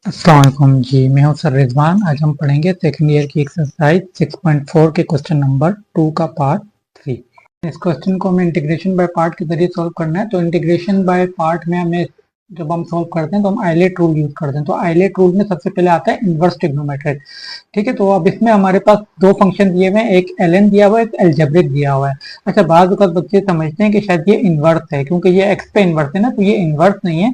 अस्सलाम वालेकुम जी, मैं हूं सर रिजवान। आज हम पढ़ेंगे सेकंड ईयर की एक्सरसाइज 6.4 के क्वेश्चन नंबर 2 का पार्ट 3। इस क्वेश्चन को हमें इंटीग्रेशन बाय पार्ट के जरिए सॉल्व करना है। तो इंटीग्रेशन बाय पार्ट में हमें जब हम सॉल्व करते हैं तो हम आइलेट रूल यूज करते हैं। तो आइलेट रूल में सबसे पहले आता है इनवर्स ट्रिग्नोमेट्रिक। ठीक है, तो अब इसमें हमारे पास दो फंक्शन दिए हुए हैं, एक ln दिया हुआ है, एक एल्जेब्रिक दिया हुआ है। अच्छा, बाद बच्चे समझते हैं कि शायद ये इनवर्स है, क्योंकि ये एक्स पे इनवर्स है ना, तो ये इनवर्स नहीं है।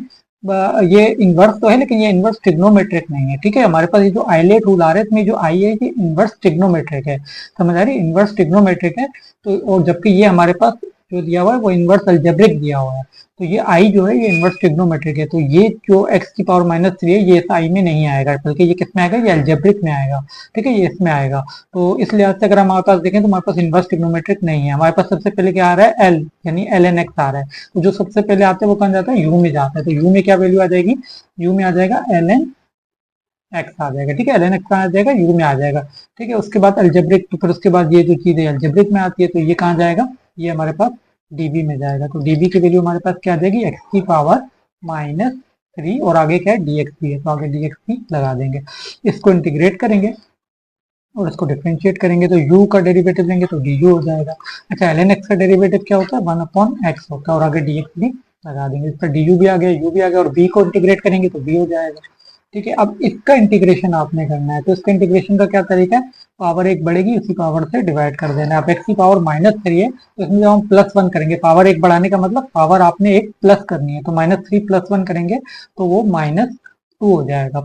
ये इनवर्स तो है लेकिन ये इनवर्स ट्रिग्नोमेट्रिक नहीं है। ठीक है, हमारे पास ये जो आइलेट रूल आ रहा है इसमें जो आई है ये इनवर्स ट्रिग्नोमेट्रिक है। समझ आ रही है, इनवर्स ट्रिग्नोमेट्रिक है। तो और जबकि ये हमारे पास जो दिया हुआ है वो इनवर्स अलजेब्रिक दिया हुआ है। तो ये आई जो है ये इनवर्स ट्रिग्नोमेट्रिक है। तो ये जो एक्स की पावर -3 है ये इस आई में नहीं आएगा, बल्कि ये किस में आएगा, ये अलजेब्रिक में आएगा। ठीक है, ये इसमें आएगा। तो इस लिहाज से अगर हमारे पास देखें तो हमारे पास इनवर्स ट्रिग्नोमेट्रिक नहीं है। हमारे पास सबसे पहले क्या आ रहा है, एल यानी ln x आ रहा है। तो जो सबसे पहले आता है वो कहाँ जाता है, यू में जाता है। तो यू में क्या वैल्यू आ जाएगी, यू में आ जाएगा ln x आ जाएगा। ठीक है, ln x कहाँ आ जाएगा, यू में आ जाएगा। ठीक है, उसके बाद अलजेब्रिक, तो फिर उसके बाद ये जो चीज है अलजेब्रिक में आती है, तो ये कहाँ जाएगा, ये हमारे पास db में जाएगा। तो db की वैल्यू हमारे पास क्या आ जाएगी, x की पावर -3 और आगे क्या है dx भी है, तो आगे dx भी लगा देंगे। इसको इंटीग्रेट करेंगे और इसको डिफरेंशिएट करेंगे तो u का डेरिवेटिव लेंगे तो du हो जाएगा। अच्छा, ln x का डेरिवेटिव क्या होता है, 1/x होता है और आगे dx भी लगा देंगे। इसका du भी आ गया, u भी आ गया और b को इंटीग्रेट करेंगे तो b हो जाएगा। ठीक है, अब इसका इंटीग्रेशन आपने करना है। तो इसका इंटीग्रेशन का क्या तरीका है, पावर एक बढ़ेगी उसी पावर से डिवाइड कर देना। आप x की पावर -3 है तो इसमें जब हम +1 करेंगे, पावर एक बढ़ाने का मतलब पावर आपने एक प्लस करनी है, तो -3 + 1 करेंगे तो वो -2 हो जाएगा।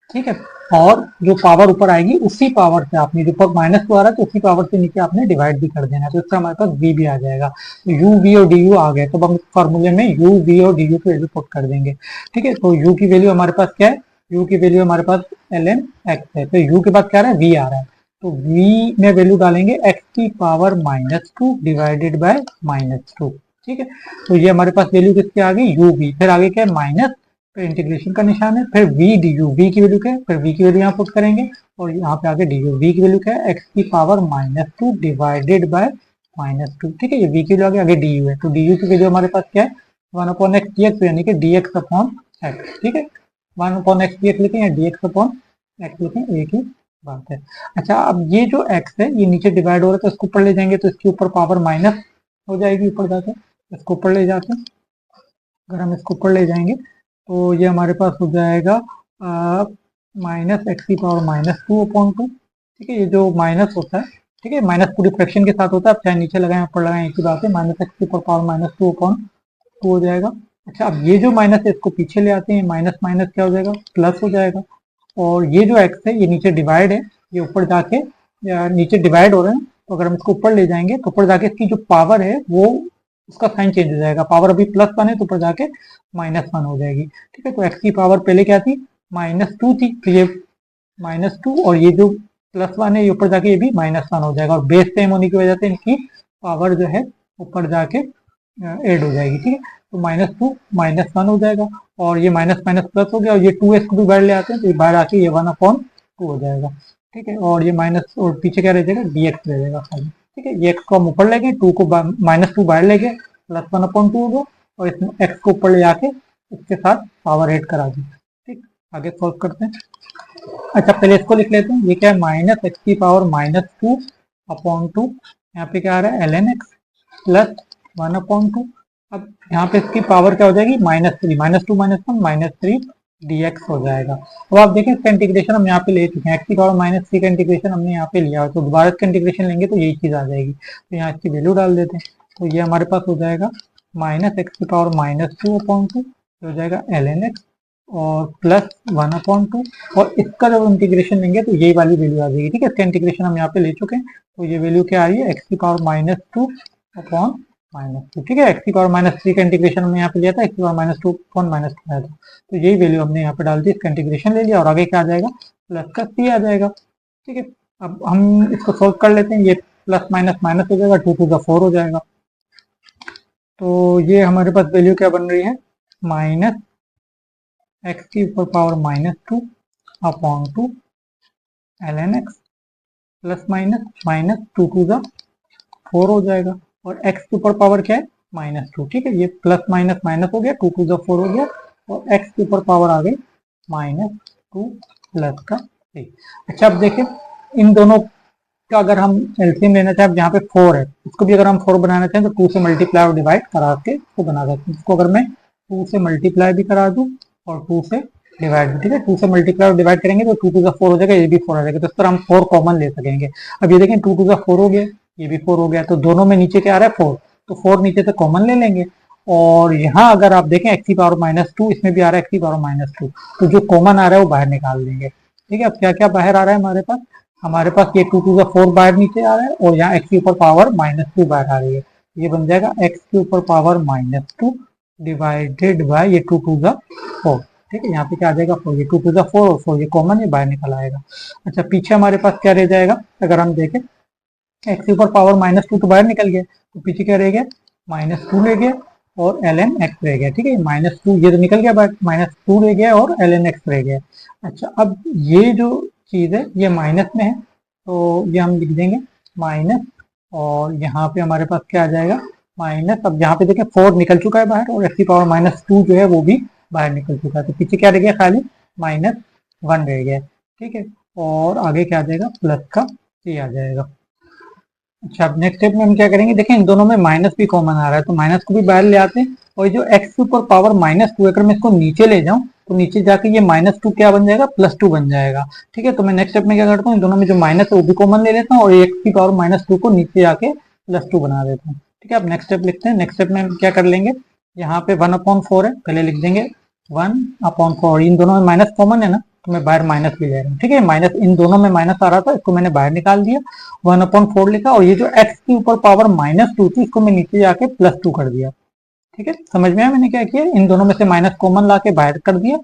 ठीक है, और जो पावर ऊपर आएगी उसी पावर से आपने, जो -2 आ रहा है तो उसी पावर से नीचे आपने डिवाइड भी कर देना है। तो इसका हमारे पास v भी आ जाएगा। तो u v और du आ गए, तो अब हम फॉर्मूले में u v और du की वैल्यू पुट कर देंगे। ठीक है, तो u की वैल्यू हमारे पास क्या है, u की वैल्यू हमारे पास ln x है। तो u के बाद क्या आ रहा है, v आ रहा है। तो v में वैल्यू डालेंगे x की पावर -2 डिवाइडेड बाय -2। ठीक है, तो ये हमारे पास वैल्यू किसकी आ गई, u v, फिर आगे क्या है माइनस, फिर इंटीग्रेशन का निशान है, फिर v du, v की वैल्यू क्या है, फिर v की वैल्यू यहाँ पुट करेंगे और यहाँ पे आगे du, v की वैल्यू क्या है, x की पावर -2 डिवाइडेड बाय -2। ठीक है, ये v की वैल्यू आगे du है। तो du की वैल्यू हमारे पास क्या है, 1/x dx, यानी कि dx/x। ठीक है, 1/x dx लिखें या dx/x लिखें, एक ही बात है। अच्छा, अब ये जो x है ये नीचे डिवाइड हो रहा है तो इसको ऊपर ले जाएंगे तो इसके ऊपर पावर माइनस हो जाएगी, ऊपर जाके इसको ऊपर ले जाते हैं। अगर हम इसको ऊपर ले जाएंगे तो ये हमारे पास हो जाएगा -x की पावर -2/2। ठीक है, ये जो माइनस होता है, ठीक है, माइनस पूरी फ्रैक्शन के साथ होता है, आप चाहे नीचे लगाएं ऊपर लगाएं एक ही बात है, -x की पावर -2/2 हो जाएगा। अच्छा, अब ये जो माइनस है इसको पीछे ले आते हैं, माइनस माइनस क्या हो जाएगा, प्लस हो जाएगा। और ये जो x है ये नीचे डिवाइड है, ये ऊपर जाके नीचे डिवाइड हो रहे हैं, तो अगर हम इसको ऊपर ले जाएंगे तो ऊपर जाके इसकी जो पावर है वो, उसका साइन चेंज हो जाएगा। पावर अभी +1 है तो ऊपर जाके -1 हो जाएगी। ठीक है, तो x की पावर पहले क्या थी, -2 थी, तो ये -2 और ये जो +1 है ये ऊपर जाके ये भी -1 हो जाएगा। और बेस सेम होने की वजह से इनकी पावर जो है ऊपर जाके ऐड हो जाएगी। ठीक है, तो -2 -1 हो जाएगा और ये माइनस माइनस प्लस हो गया और ये 2x को भी बाहर ले आते हैं तो ये बाहर आके ये 1/2 हो जाएगा। ठीक है, और ये माइनस और पीछे क्या रह जाएगा, dx रह जाएगा खाली। ठीक है, ये x को हम ऊपर ले गए, 2 को -2 बाहर ले गए, +1/2 हो गया और इस x को ऊपर ले आके इसके साथ पावर ऐड करा दी। ठीक, आगे सॉल्व करते हैं। अच्छा, पहले इसको लिख लेते हैं, ये क्या है, -x की पावर -2/2। यहाँ पे क्या आ रहा है, ln x प्लस 1/2। अब यहाँ पे इसकी पावर क्या हो जाएगी, -3, -2 -1 -3 dx हो जाएगा। अब आप देखें इसका इंटीग्रेशन हम यहाँ पे ले चुके हैं, x की पावर -3 का इंटीग्रेशन हमने यहाँ पे लिया है, तो दोबारा इसका इंटीग्रेशन लेंगे तो यही चीज आ जाएगी। तो यहाँ इसकी वैल्यू डाल देते हैं, तो ये हमारे पास हो जाएगा -x की पावर -2/2 हो जाएगा ln x और प्लस 1/2। और इसका जब इंटीग्रेशन लेंगे तो यही वाली वैल्यू आ जाएगी। ठीक है, इसका इंटीग्रेशन हम यहाँ पे ले चुके हैं, तो ये वैल्यू क्या आ रही है, x की पावर -2/-2। ठीक है, x की पावर -3 का इंटीग्रेशन हमने यहाँ पे लिया था, x की पावर -2/-2 आया था, तो यही वैल्यू हमने यहाँ पे डाल दी, इसका इंटीग्रेशन ले लिया और आगे क्या आ जाएगा, प्लस का c आ जाएगा। ठीक है, अब हम इसको सोल्व कर लेते हैं, ये प्लस माइनस माइनस हो जाएगा, 2 to the 4 हो जाएगा। तो ये हमारे पास वैल्यू क्या बन रही है, -x की ऊपर power -2/2 ln x plus minus 2 to the 4 हो जाएगा और x के ऊपर पावर क्या है, -2। ठीक है, ये प्लस माइनस माइनस हो गया, 2 to the 4 हो गया और x के ऊपर पावर आ गई -2। 2 प्लस का 3। अच्छा अब देखिए इन दोनों का अगर हम एलसीएम लेना चाहें, जहाँ पे 4 है उसको भी अगर हम 4 बनाना चाहें तो 2 से मल्टीप्लाई और डिवाइड करा के इसको बना सकते हैं। इसको अगर मैं 2 से मल्टीप्लाई भी करा दूं और 2 से डिवाइड भी, ठीक है, 2 से मल्टीप्लाई और डिवाइड करेंगे तो 2 टू द 4 हो जाएगा, ये भी 4 आ जाएगा, तो इस तरह हम 4 कॉमन ले सकेंगे। अब ये देखें 2 टू द 4 हो गया, ये भी 4 हो गया, तो दोनों में नीचे क्या आ रहा है 4, तो 4 नीचे से कॉमन ले लेंगे। और यहाँ अगर आप देखें एक्स की पावर -2, इसमें भी आ रहा है एक्स की पावर -2, तो जो कॉमन आ रहा है वो बाहर निकाल देंगे। ठीक है, अब क्या क्या बाहर आ रहा है हमारे पास ये 2 टू द 4 बाहर नीचे आ रहा है और यहाँ x के ऊपर पावर -2 बाहर आ रही है, ये बन जाएगा x के ऊपर पावर -2 डिवाइडेड बाय ये 2 टू द 4। ठीक है, यहाँ पे क्या आ जाएगा 4, ये 2 टू द 4 और 4 ये कॉमन ये बाहर निकल आएगा। अच्छा पीछे हमारे पास क्या रह जाएगा, अगर हम देखें x के ऊपर पावर -2 तो बाहर निकल गया, तो पीछे क्या रह गया -2 रह गया और ln x रह गया। ठीक है, -2 ये तो निकल गया, बट -2 रह गया और ln x रह गया। अच्छा अब ये जो चीज है ये माइनस में है, तो ये हम लिख देंगे माइनस, और यहाँ पे हमारे पास क्या आ जाएगा माइनस। अब यहाँ पे देखें 4 निकल चुका है बाहर और एक्स की पावर -2 जो है वो भी बाहर निकल चुका है, तो पीछे क्या रह गया खाली -1 रह गया। ठीक है, और आगे क्या आ जाएगा प्लस का c आ जाएगा। अच्छा अब नेक्स्ट स्टेप में हम क्या करेंगे, देखें इन दोनों में माइनस भी कॉमन आ रहा है, तो माइनस को भी बाहर ले आते हैं, और जो एक्स के ऊपर पावर -2 अगर मैं इसको नीचे ले जाऊं तो नीचे जाके ये -2 क्या बन जाएगा +2 बन जाएगा। ठीक है, तो मैं नेक्स्ट स्टेप में क्या करता हूँ, इन दोनों में जो माइनस है वो भी कॉमन ले लेता हूँ और एक्स की पावर -2 को नीचे जाके +2 बना देता हूँ। ठीक है, अब नेक्स्ट स्टेप लिखते हैं। नेक्स्ट स्टेप में हम क्या कर लेंगे, यहाँ पे 1/4 है, पहले लिख देंगे 1/4, इन दोनों में माइनस कॉमन है ना, तो मैं बाहर माइनस भी ले रहा हूँ। ठीक है, माइनस इन दोनों में माइनस आ रहा था, इसको मैंने बाहर निकाल दिया, 1/4 लिखा, और ये जो x के ऊपर पावर -2 थी इसको मैं नीचे जाके +2 कर दिया। ठीक है, समझ में आया मैंने क्या किया, इन दोनों में से माइनस कॉमन ला के बाहर कर दिया।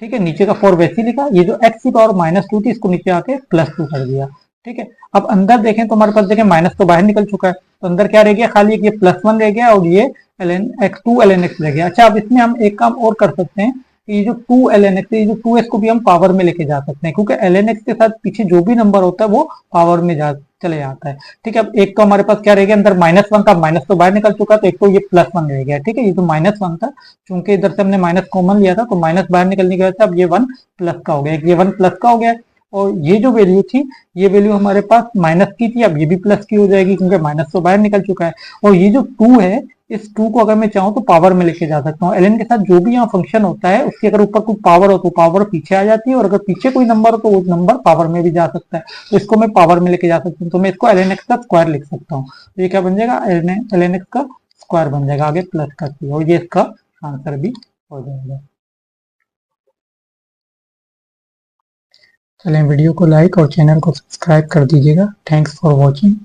ठीक है, नीचे का 4 वैसे ही लिखा, ये जो x की पावर -2 थी इसको नीचे आके +2 कर दिया। ठीक है, अब अंदर देखें तो हमारे पास देखें माइनस तो बाहर निकल चुका है, तो अंदर क्या रह गया खाली ये +1 रह गया और ये ln x 2 ln x रह गया। अच्छा अब इसमें हम एक काम और कर सकते हैं, ये जो 2 ln x ये जो 2s को भी हम पावर में लेके जा सकते हैं, क्योंकि ln x के साथ पीछे जो भी नंबर होता है वो पावर में चले जाता है। ठीक है, अब एक तो हमारे पास क्या रह गया अंदर -1 था, माइनस तो बाहर निकल चुका, तो एक तो ये +1 रह गया। ठीक है, ये जो -1 था चूंकि इधर से हमने माइनस कॉमन लिया था तो माइनस बाहर निकलने की वजह से अब ये 1 प्लस का हो गया, ये 1 प्लस का हो गया, और ये जो वैल्यू थी ये वैल्यू हमारे पास माइनस की थी, अब ये भी प्लस की हो जाएगी क्योंकि माइनस तो बाहर निकल चुका है। और ये जो 2 है इस 2 को अगर मैं चाहूँ तो पावर में लेके जा सकता हूँ, ln के साथ जो भी यहाँ फंक्शन होता है उसके अगर ऊपर कोई पावर हो तो पावर पीछे आ जाती है, और अगर पीछे कोई नंबर हो तो वो नंबर पावर में भी जा सकता है, तो इसको मैं पावर में लेके जा सकता हूँ, तो मैं इसको ln x का स्क्वायर लिख सकता हूँ। तो ये क्या बन जाएगा ln x का स्क्वायर बन जाएगा, आगे प्लस का c, और ये इसका आंसर भी हो जाएगा। चलें वीडियो को लाइक और चैनल को सब्सक्राइब कर दीजिएगा। Thanks for watching.